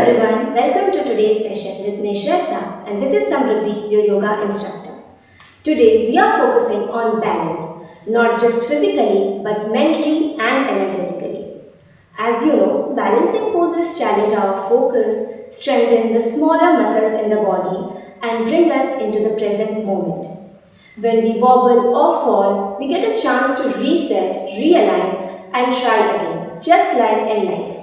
everyone, welcome to today's session with Nishrasa, and this is Samruddhi, your yoga instructor. Today we are focusing on balance, not just physically but mentally and energetically. As you know, balancing poses challenge our focus, strengthen the smaller muscles in the body, and bring us into the present moment. When we wobble or fall, we get a chance to reset, realign, and try again, just like in life.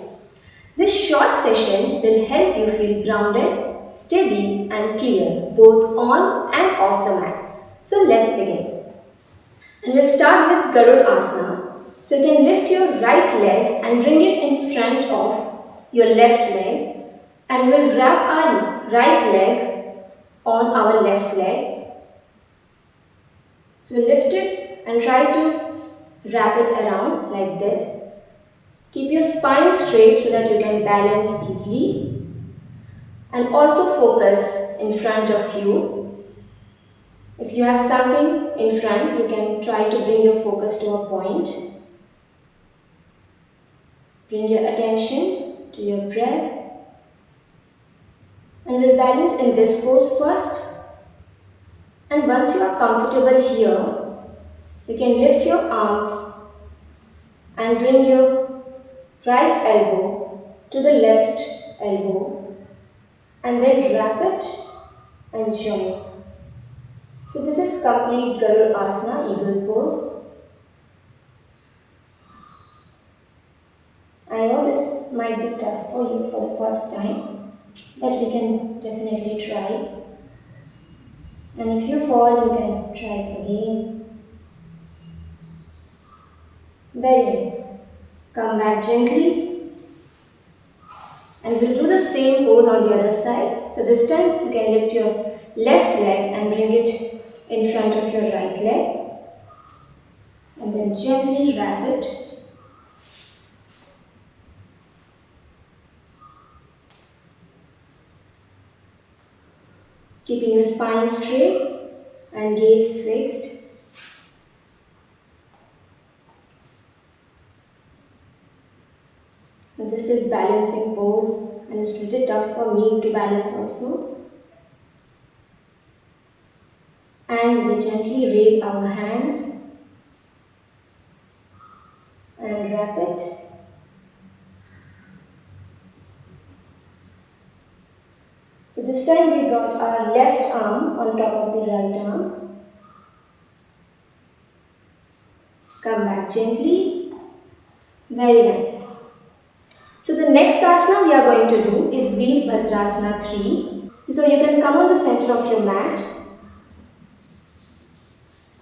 This short session will help you feel grounded, steady, and clear both on and off the mat. So let's begin. And we'll start with Garud Asana. So you can lift your right leg and bring it in front of your left leg, and we'll wrap our right leg on our left leg. So lift it and try to wrap it around like this. Keep your spine straight so that you can balance easily, and also focus in front of you. If you have something in front, you can try to bring your focus to a point. Bring your attention to your breath, and we'll balance in this pose first. And once you are comfortable here, you can lift your arms and bring your right elbow to the left elbow, and then wrap it and join. So this is complete Garud Asana, eagle pose. I know this might be tough for you for the first time, but we can definitely try. And if you fall, you can try it again. Very nice. Come back gently, and we'll do the same pose on the other side. So this time you can lift your left leg and bring it in front of your right leg, and then gently wrap it. Keeping your spine straight and gaze fixed. And this is balancing pose, and it's a little tough for me to balance also. And we gently raise our hands and wrap it. So this time we got our left arm on top of the right arm. Come back gently. Very nice. So the next asana we are going to do is Veerbhadrasana 3. So you can come on the center of your mat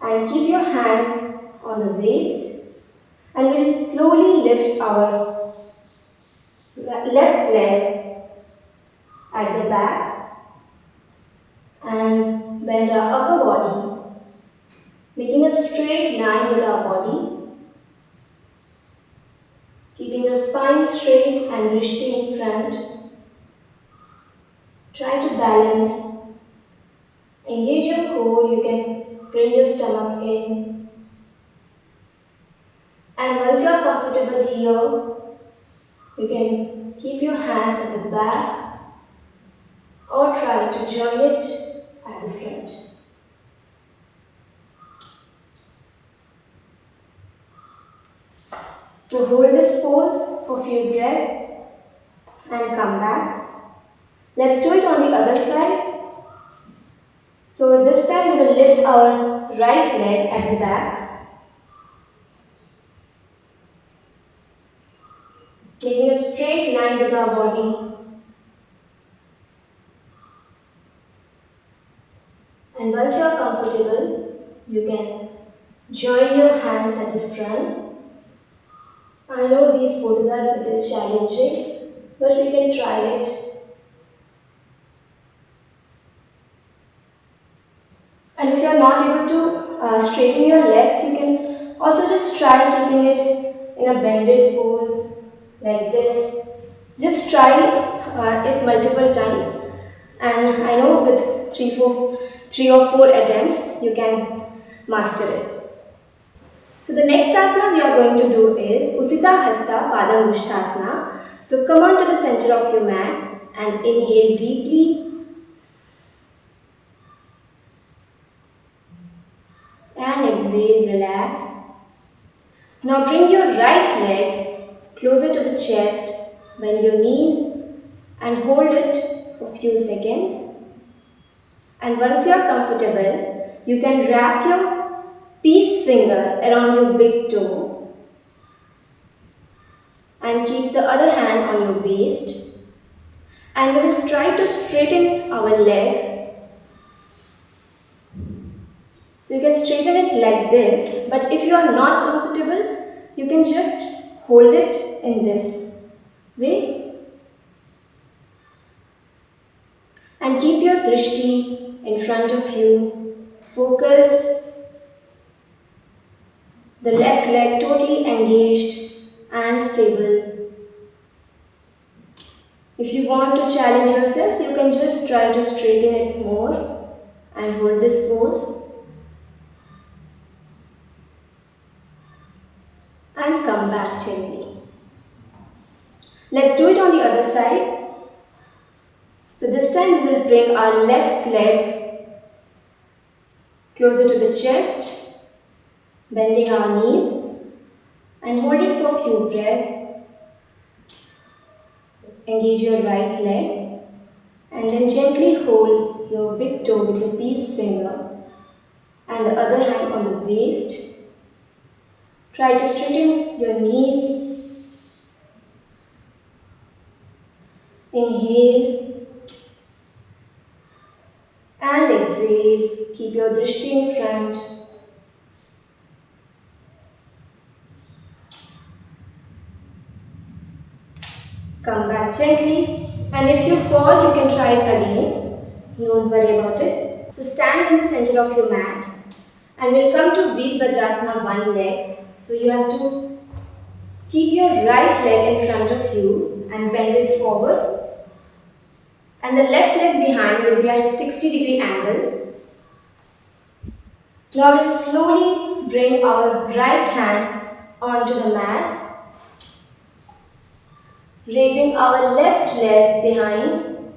and keep your hands on the waist, and we'll slowly lift our left leg at the back and bend our upper body, making a straight line with our body. Keeping the spine straight and drishti in front. Try to balance. Engage your core. You can bring your stomach in. And once you are comfortable here, you can keep your hands at the back or try to join it at the front. So hold this pose for a few breaths and come back. Let's do it on the other side. So this time we will lift our right leg at the back, making a straight line with our body. And once you are comfortable, you can join your hands at the front. I know these poses are a little challenging, but we can try it. And if you are not able to straighten your legs, you can also just try keeping it in a bended pose like this. Just try it multiple times, and I know with three or four attempts you can master it. So the next asana we are going to do is Uttita Hasta Pada Mushtasana. So come on to the center of your mat and inhale deeply and exhale, relax. Now bring your right leg closer to the chest, bend your knees and hold it for a few seconds. And once you are comfortable, you can wrap your peace finger around your big toe and keep the other hand on your waist. And we will try to straighten our leg. So you can straighten it like this, but if you are not comfortable, you can just hold it in this way. And keep your drishti in front of you, focused, the left leg totally engaged and stable. If you want to challenge yourself, you can just try to straighten it more and hold this pose. And come back gently. Let's do it on the other side. So this time we will bring our left leg closer to the chest, bending our knees and hold it for a few breaths. Engage your right leg and then gently hold your big toe with your peace finger and the other hand on the waist. Try to straighten your knees. Inhale and exhale. Keep your drishti in front. Come back gently, and if you fall, you can try it again. Don't worry about it. So stand in the center of your mat and we'll come to Virabhadrasana one leg. So you have to keep your right leg in front of you and bend it forward. And the left leg behind will be at 60-degree angle. Now we'll slowly bring our right hand onto the mat, raising our left leg behind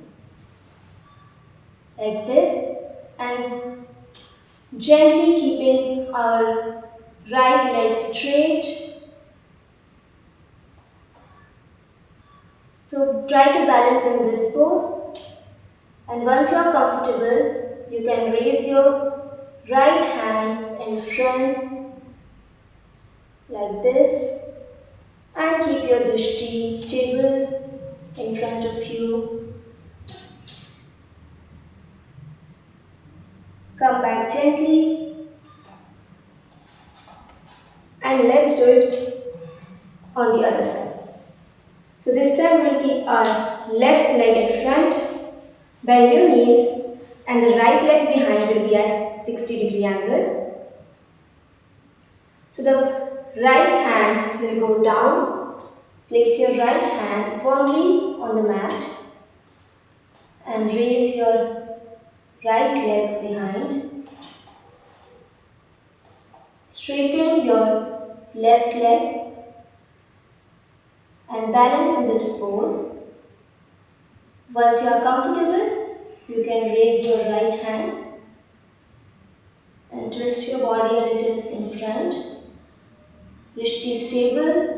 like this and gently keeping our right leg straight. So try to balance in this pose, and once you are comfortable, you can raise your right hand in front like this and keep your drishti stable in front of you. Come back gently and let's do it on the other side. So this time we'll keep our left leg in front, bend your knees and the right leg behind will be at 60-degree angle. So the right hand will go down. Place your right hand firmly on the mat and raise your right leg behind. Straighten your left leg and balance in this pose. Once you are comfortable, you can raise your right hand and twist your body a little in front. Drishti stable.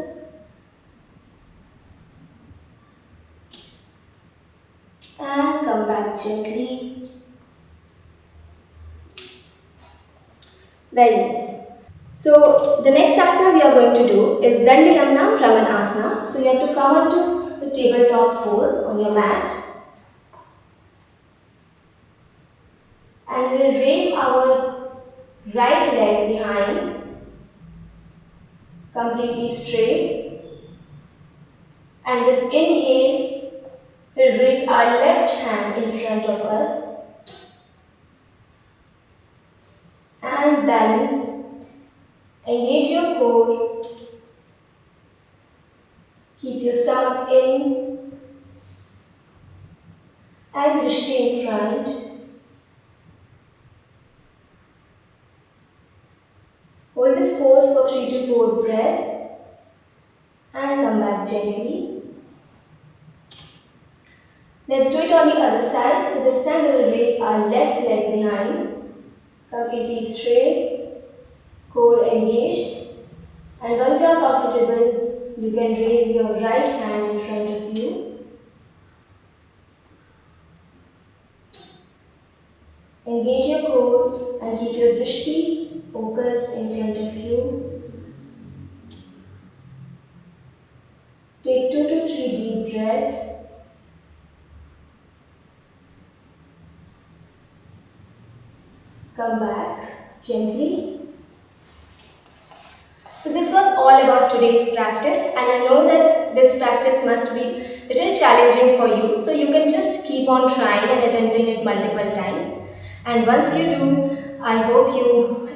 And come back gently. Very nice. So the next asana we are going to do is Dandayamna Pramanasana. So you have to come onto the tabletop pose on your mat. And we will raise our right leg behind, completely straight. And with inhale, we'll raise our left hand in front of us. And balance. Engage your core. Keep your stomach in. And drishti in front. Hold this pose for 3 to 4 breaths. And come back gently. Let's do it on the other side. So this time we will raise our left leg behind, completely straight, core engaged. And once you are comfortable, you can raise your right hand in front of you. Engage your core and keep your drishti focused in front of you. Take 2 to 3 deep breaths. Come back gently. So this was all about today's practice, and I know that this practice must be a little challenging for you. So you can just keep on trying and attempting it multiple times. And once you do, I hope you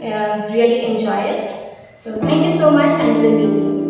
really enjoy it. So thank you so much, and we'll meet soon.